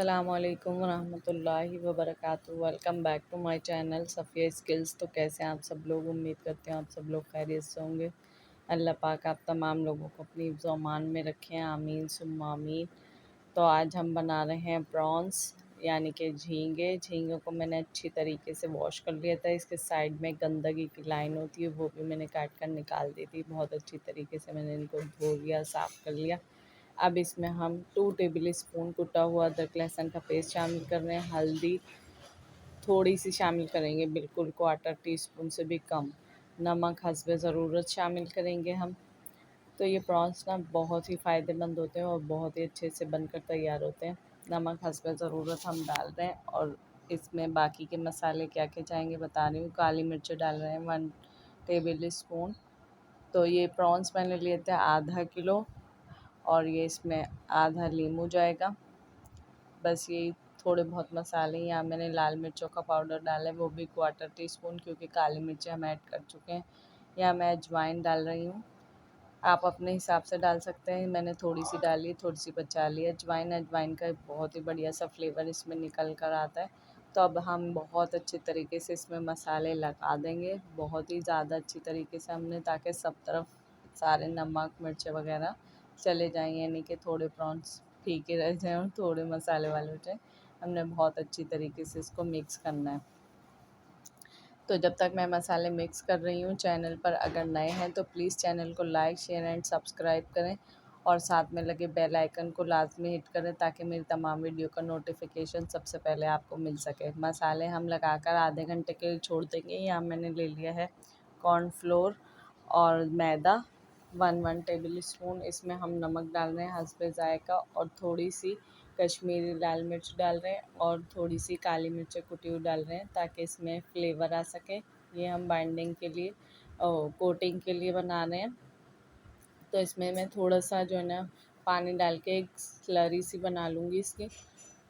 अस्सलामुअलैकुम वरहमतुल्लाहि वबरकातुहू। Welcome back to my channel Safiya skills. तो कैसे हैं आप सब लोग? उम्मीद करते हैं आप सब लोग खैरियत से होंगे। अल्लाह पाक आप तमाम लोगों को अपनी हिफ्ज़ व अमान में रखें, आमीन सुम्मा आमीन। तो आज हम बना रहे हैं प्रॉन्स यानी कि झींगे। झींगे को मैंने अच्छी तरीके से वॉश कर लिया था। इसके साइड में गंदगी की लाइन होती है वो भी मैंने काट कर निकाल दी थी। बहुत अच्छी तरीके से मैंने इनको धो लिया, साफ़ कर लिया। अब इसमें हम 2 टेबल स्पून कुटा हुआ अदरक लहसुन का पेस्ट शामिल कर रहे हैं। हल्दी थोड़ी सी शामिल करेंगे, बिल्कुल 1/4 टीस्पून से भी कम। नमक हस्बे ज़रूरत शामिल करेंगे हम। तो ये प्रॉन्स ना बहुत ही फ़ायदेमंद होते हैं और बहुत ही अच्छे से बनकर तैयार होते हैं। नमक हस्बे ज़रूरत हम डाल रहे हैं और इसमें बाकी के मसाले क्या क्या जाएंगे बता रही हूँ। काली मिर्च डाल रहे हैं 1 टेबल स्पून। तो ये प्रॉन्स मैंने लिए थे आधा किलो और ये इसमें आधा लीमू जाएगा। बस यही थोड़े बहुत मसाले। यहाँ मैंने लाल मिर्चों का पाउडर डाला है वो भी 1/4 टीस्पून, क्योंकि काली मिर्चें हम ऐड कर चुके हैं। यहाँ मैं अजवाइन डाल रही हूँ, आप अपने हिसाब से डाल सकते हैं। मैंने थोड़ी सी डाली, थोड़ी सी बचा ली। अजवाइन का बहुत ही बढ़िया सा फ्लेवर इसमें निकल कर आता है। तो अब हम बहुत अच्छे तरीके से इसमें मसाले लगा देंगे, बहुत ही ज़्यादा अच्छी तरीके से हमने, ताकि सब तरफ सारे नमक मिर्च वगैरह चले जाएँ, यानी कि थोड़े प्रॉन्स फीके रह जाएँ और थोड़े मसाले वाले हो जाए। हमने बहुत अच्छी तरीके से इसको मिक्स करना है। तो जब तक मैं मसाले मिक्स कर रही हूँ, चैनल पर अगर नए हैं तो प्लीज़ चैनल को लाइक शेयर एंड सब्सक्राइब करें और साथ में लगे बेल आइकन को लाजमी हिट करें, ताकि मेरी तमाम वीडियो का नोटिफिकेशन सबसे पहले आपको मिल सके। मसाले हम लगाकर आधे घंटे के लिए छोड़ देंगे। यहाँ मैंने ले लिया है कॉर्नफ्लोर और मैदा 1 टेबल स्पून। इसमें हम नमक डाल रहे हैं हस्बे ज़ायक़ा और थोड़ी सी कश्मीरी लाल मिर्च डाल रहे हैं और थोड़ी सी काली मिर्च कुटी हुई डाल रहे हैं, ताकि इसमें फ्लेवर आ सके। ये हम बाइंडिंग के लिए कोटिंग के लिए बना रहे हैं। तो इसमें मैं थोड़ा सा जो है ना पानी डाल के एक स्लरी सी बना लूँगी इसकी,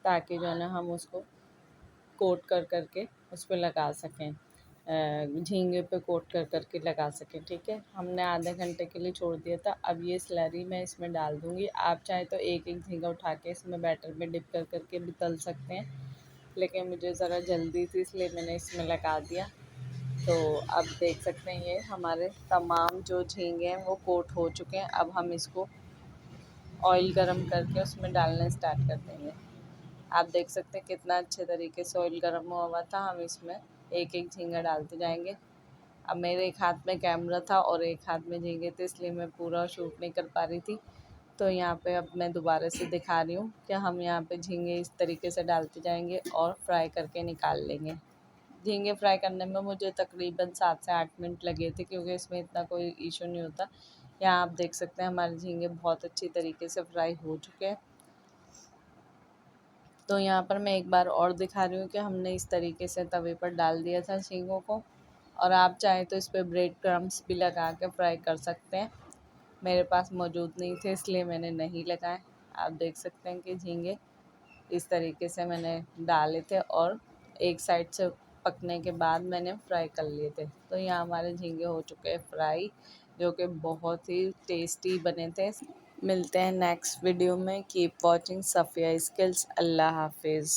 ताकि जो है ना हम उसको कोट कर के उस पर लगा सकें, झींगे पे कोट कर के लगा सकें। ठीक है, हमने आधे घंटे के लिए छोड़ दिया था। अब ये स्लरी मैं इसमें डाल दूँगी। आप चाहे तो एक एक झींगा उठा के इसमें बैटर में डिप कर के भी तल सकते हैं, लेकिन मुझे ज़रा जल्दी थी इसलिए मैंने इसमें लगा दिया। तो अब देख सकते हैं ये हमारे तमाम जो झींगे हैं वो कोट हो चुके हैं। अब हम इसको ऑयल गरम करके उसमें डालना स्टार्ट कर देंगे। आप देख सकते हैं कितना अच्छे तरीके से ऑयल गर्म हुआ था। हम इसमें एक एक झींगा डालते जाएंगे। अब मेरे एक हाथ में कैमरा था और एक हाथ में झींगे थे, इसलिए मैं पूरा शूट नहीं कर पा रही थी। तो यहाँ पे अब मैं दोबारा से दिखा रही हूँ कि हम यहाँ पे झींगे इस तरीके से डालते जाएंगे और फ्राई करके निकाल लेंगे। झींगे फ्राई करने में मुझे तकरीबन 7 से 8 मिनट लगे थे, क्योंकि इसमें इतना कोई इशू नहीं होता। यहाँ आप देख सकते हैं हमारे झींगे बहुत अच्छी तरीके से फ्राई हो चुके हैं। तो यहाँ पर मैं एक बार और दिखा रही हूँ कि हमने इस तरीके से तवे पर डाल दिया था झींगों को, और आप चाहें तो इस पर ब्रेड क्रम्स भी लगा के फ्राई कर सकते हैं। मेरे पास मौजूद नहीं थे इसलिए मैंने नहीं लगाए। आप देख सकते हैं कि झींगे इस तरीके से मैंने डाले थे और एक साइड से पकने के बाद मैंने फ्राई कर लिए थे। तो यहाँ हमारे झींगे हो चुके हैं फ्राई, जो कि बहुत ही टेस्टी बने थे। मिलते हैं नेक्स्ट वीडियो में। Keep watching Safiya skills. अल्लाह हाफिज़।